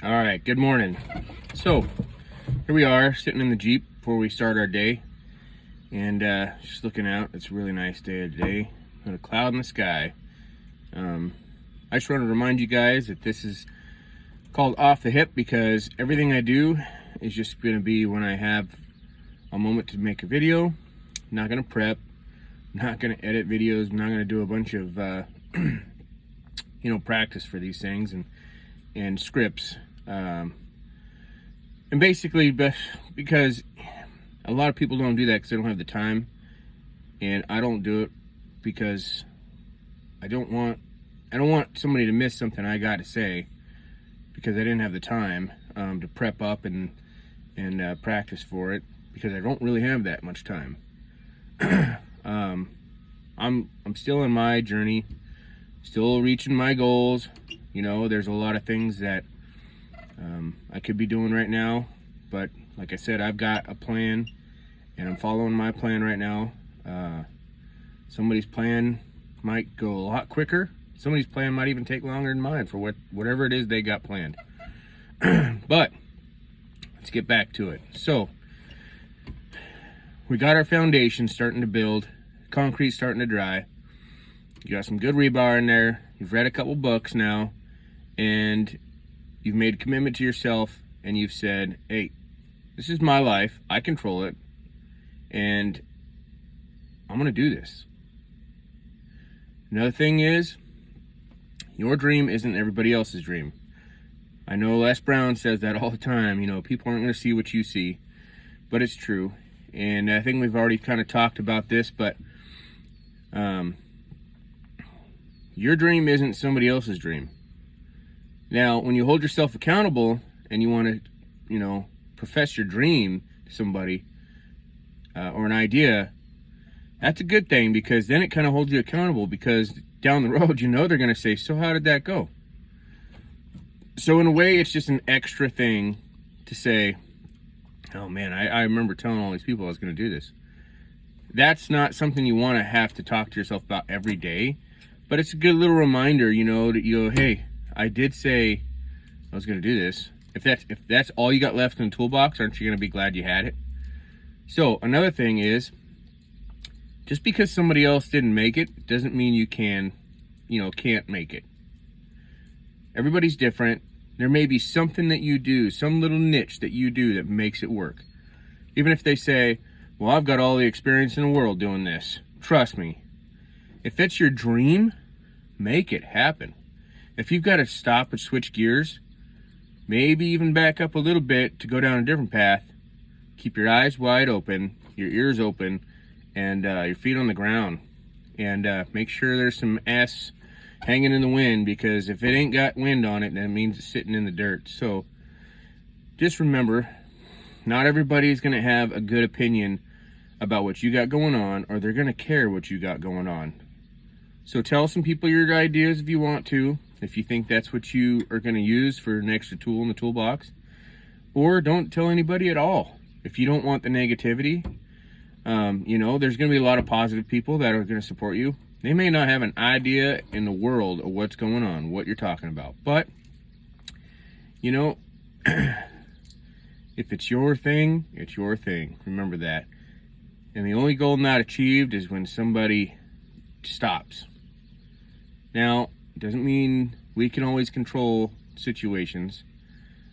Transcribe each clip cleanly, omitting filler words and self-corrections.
All right, good morning. So here we are sitting in the Jeep before we start our day, and just looking out. It's a really nice day today. Not a cloud in the sky. I just wanted to remind you guys that this is called Off the Hip because everything I do is just going to be when I have a moment to make a video. I'm not going to prep, I'm not going to edit videos, I'm not going to do a bunch of practice for these things and scripts. And basically, because a lot of people don't do that because they don't have the time, and I don't do it because I don't want somebody to miss something I got to say because I didn't have the time to prep up and practice for it because I don't really have that much time. I'm still in my journey, still reaching my goals. You know, there's a lot of things that I could be doing right now, but like I said, I've got a plan and I'm following my plan right now. Somebody's plan might go a lot quicker. Somebody's plan might even take longer than mine for whatever it is they got planned. But let's get back to it. So we got our foundation starting to build, concrete starting to dry. You got some good rebar in there. You've read a couple books now, and you've made a commitment to yourself, and you've said, hey, this is my life, I control it, and I'm gonna do this. Another thing is, your dream isn't everybody else's dream. I know Les Brown says that all the time, you know, people aren't gonna see what you see, but it's true. And I think we've already kind of talked about this, but your dream isn't somebody else's dream. Now, when you hold yourself accountable and you want to, profess your dream to somebody or an idea, that's a good thing because then it kind of holds you accountable because down the road, they're going to say, so how did that go? So in a way, it's just an extra thing to say, oh man, I remember telling all these people I was going to do this. That's not something you want to have to talk to yourself about every day, but it's a good little reminder, that you go, hey, I did say I was going to do this. If that's all you got left in the toolbox, aren't you going to be glad you had it? So another thing is, just because somebody else didn't make it doesn't mean you can't make it. Everybody's different. There may be something that you do, some little niche that you do that makes it work. Even if they say, well, I've got all the experience in the world doing this. Trust me. If it's your dream, make it happen. If you've got to stop and switch gears, maybe even back up a little bit to go down a different path, keep your eyes wide open, your ears open, and your feet on the ground. And make sure there's some ass hanging in the wind, because if it ain't got wind on it, that means it's sitting in the dirt. So just remember, not everybody's going to have a good opinion about what you got going on, or they're going to care what you got going on. So tell some people your ideas if you want to, if you think that's what you are going to use for an extra tool in the toolbox. Or don't tell anybody at all if you don't want the negativity. There's going to be a lot of positive people that are going to support you. They may not have an idea in the world of what's going on, what you're talking about. But, if it's your thing, it's your thing. Remember that. And the only goal not achieved is when somebody stops. Now, it doesn't mean we can always control situations.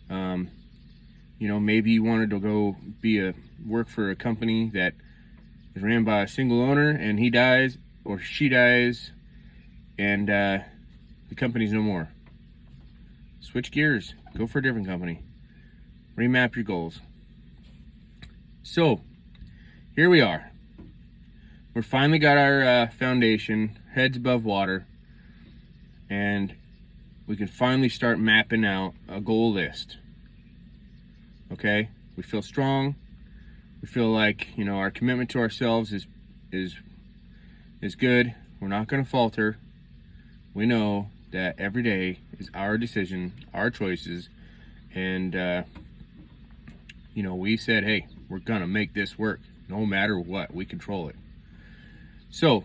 Maybe you wanted to go work for a company that is ran by a single owner and he dies or she dies and the company's no more. Switch gears. Go for a different company. Remap your goals. So, here we are. We're finally got our foundation, heads above water, and we can finally start mapping out a goal list. Okay? We feel strong. We feel like, our commitment to ourselves is good. We're not going to falter. We know that every day is our decision, our choices, and we said, hey, we're going to make this work no matter what. We control it. So,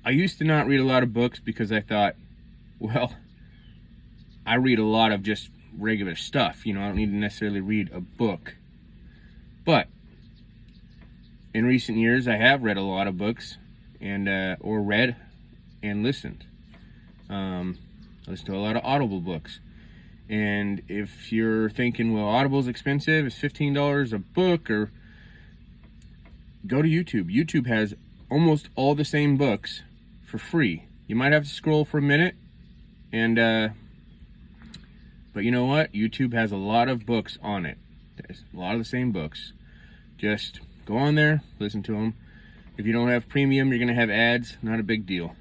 I used to not read a lot of books because I thought, well, I read a lot of just regular stuff. I don't need to necessarily read a book. But in recent years, I have read a lot of books, and or read and listened. I listen to a lot of Audible books. And if you're thinking, well, Audible's expensive, it's $15 a book, or go to YouTube. YouTube has almost all the same books for free. You might have to scroll for a minute, and but you know what? YouTube has a lot of books on it. There's a lot of the same books. Just go on there, listen to them. If you don't have premium, you're gonna have ads. Not a big deal.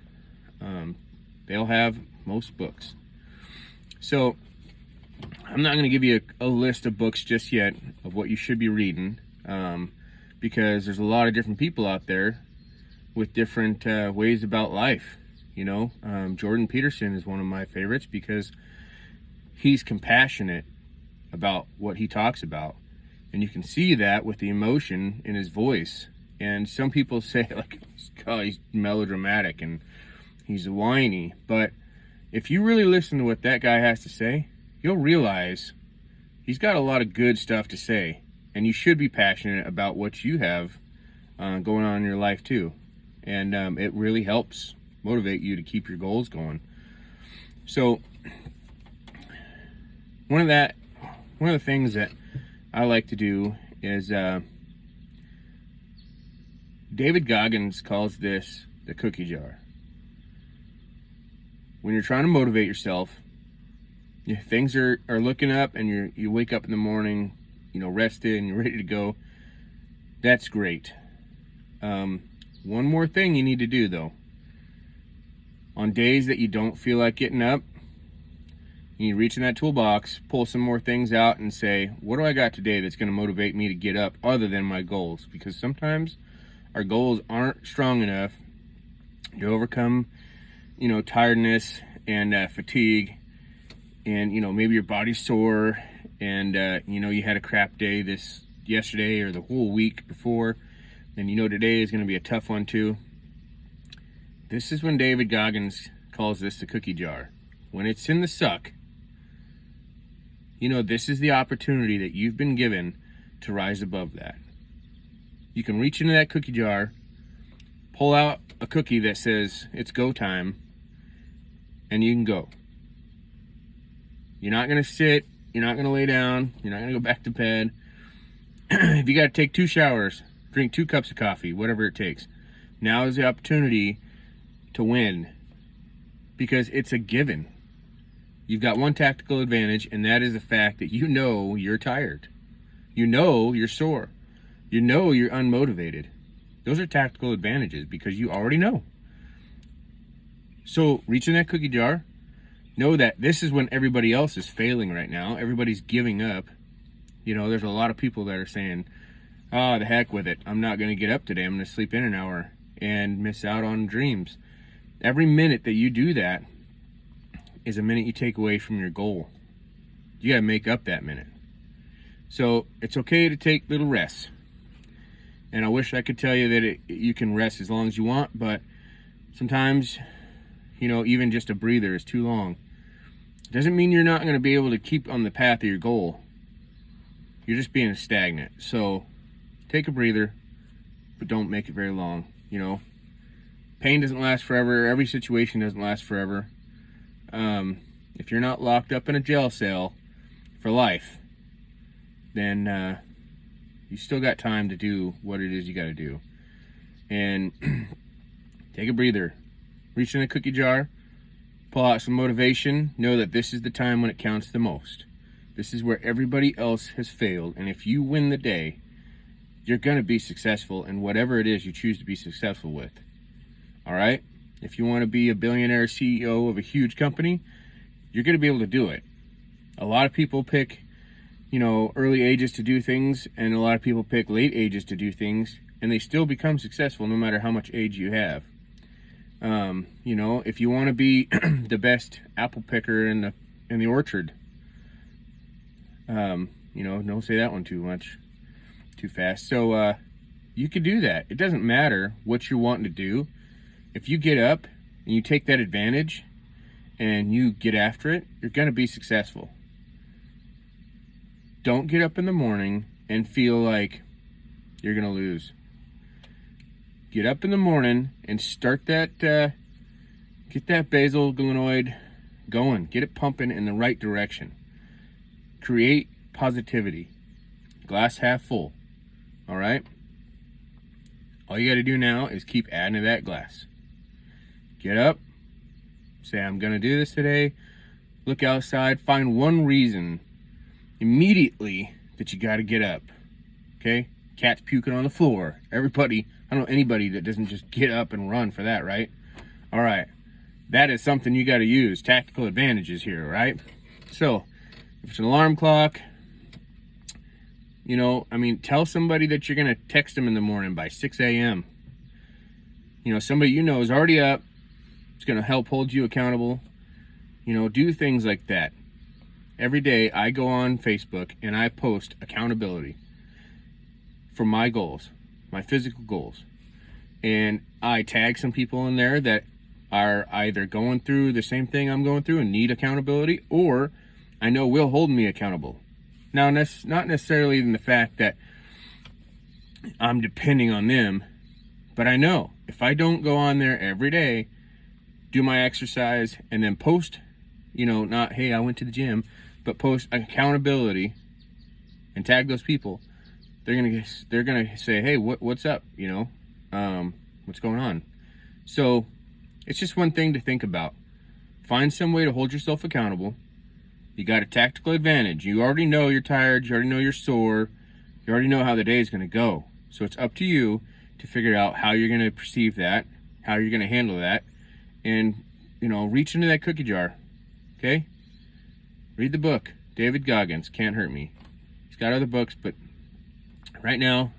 They'll have most books. So I'm not gonna give you a list of books just yet of what you should be reading, because there's a lot of different people out there with different ways about life. Jordan Peterson is one of my favorites because he's compassionate about what he talks about. And you can see that with the emotion in his voice. And some people say, like, oh, he's melodramatic and he's whiny. But if you really listen to what that guy has to say, you'll realize he's got a lot of good stuff to say. And you should be passionate about what you have going on in your life too. And it really helps motivate you to keep your goals going. So one of the things that I like to do is David Goggins calls this the cookie jar. When you're trying to motivate yourself, things are looking up, and you wake up in the morning, rested and you're ready to go. That's great. One more thing you need to do though. On days that you don't feel like getting up, you need to reach in that toolbox, pull some more things out, and say, what do I got today that's going to motivate me to get up other than my goals? Because sometimes our goals aren't strong enough to overcome, tiredness and fatigue, and maybe your body's sore, and you had a crap day yesterday or the whole week before, and today is going to be a tough one too. This is when David Goggins calls this the cookie jar. When it's in the suck, this is the opportunity that you've been given to rise above that. You can reach into that cookie jar, pull out a cookie that says it's go time, and you can go. You're not going to sit, you're not going to lay down, you're not going to go back to bed. If you got to take 2 showers, drink 2 cups of coffee, whatever it takes, now is the opportunity to win, because it's a given. You've got one tactical advantage, and that is the fact that you're tired. You're sore. You're unmotivated. Those are tactical advantages because you already know. So reach in that cookie jar. Know that this is when everybody else is failing right now. Everybody's giving up. There's a lot of people that are saying, oh, the heck with it. I'm not going to get up today. I'm going to sleep in an hour and miss out on dreams. Every minute that you do that is a minute you take away from your goal. You got to make up that minute. So it's okay to take little rests. And I wish I could tell you that you can rest as long as you want, but sometimes, even just a breather is too long. It doesn't mean you're not going to be able to keep on the path of your goal. You're just being stagnant. So take a breather, but don't make it very long. Pain doesn't last forever. Every situation doesn't last forever. If you're not locked up in a jail cell for life, then you still got time to do what it is you got to do. And take a breather. Reach in a cookie jar. Pull out some motivation. Know that this is the time when it counts the most. This is where everybody else has failed. And if you win the day, you're going to be successful in whatever it is you choose to be successful with. All right? If you want to be a billionaire CEO of a huge company, you're going to be able to do it. A lot of people pick, early ages to do things, and a lot of people pick late ages to do things, and they still become successful no matter how much age you have. If you want to be the best apple picker in the orchard, don't say that one too fast. So you could do that. It doesn't matter what you're wanting to do. If you get up and you take that advantage and you get after it, you're going to be successful. Don't get up in the morning and feel like you're going to lose. Get up in the morning and start that, get that basal glenoid going. Get it pumping in the right direction. Create positivity. Glass half full. All right? All you got to do now is keep adding to that glass. Get up. Say, I'm going to do this today. Look outside. Find one reason immediately that you got to get up. Okay? Cat's puking on the floor. Everybody, I don't know anybody that doesn't just get up and run for that, right? All right. That is something you got to use. Tactical advantages here, right? So, if it's an alarm clock, you know, I mean, tell somebody that you're going to text them in the morning by 6 a.m. You know, somebody you know is already up. It's going to help hold you accountable. You know, do things like that. Every day I go on Facebook and I post accountability for my goals, my physical goals. And I tag some people in there that are either going through the same thing I'm going through and need accountability, or I know will hold me accountable. Now, that's not necessarily in the fact that I'm depending on them, but I know if I don't go on there every day, do my exercise, and then post, you know, not, hey, I went to the gym, but post accountability and tag those people, they're gonna say, hey, what's up, you know, what's going on? So it's just one thing to think about. Find some way to hold yourself accountable. You got a tactical advantage. You already know you're tired. You already know you're sore. You already know how the day is going to go. So it's up to you to figure out how you're going to perceive that, how you're going to handle that, and, you know, reach into that cookie jar. Okay? Read the book. David Goggins, Can't Hurt Me. He's got other books, but right now,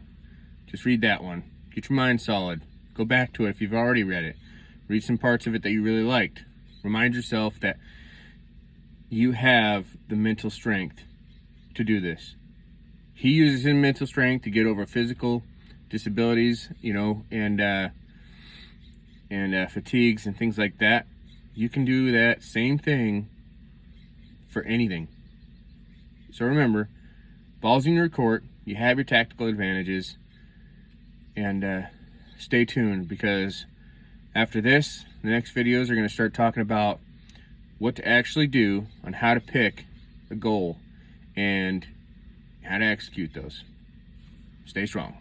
just read that one. Get your mind solid. Go back to it if you've already read it. Read some parts of it that you really liked. Remind yourself that you have the mental strength to do this. He uses his mental strength to get over physical disabilities, you know, and fatigues and things like that. You can do that same thing for anything. So remember, ball's in your court. You have your tactical advantages, and stay tuned, because after this, the next videos are going to start talking about what to actually do on how to pick a goal and how to execute those. Stay strong.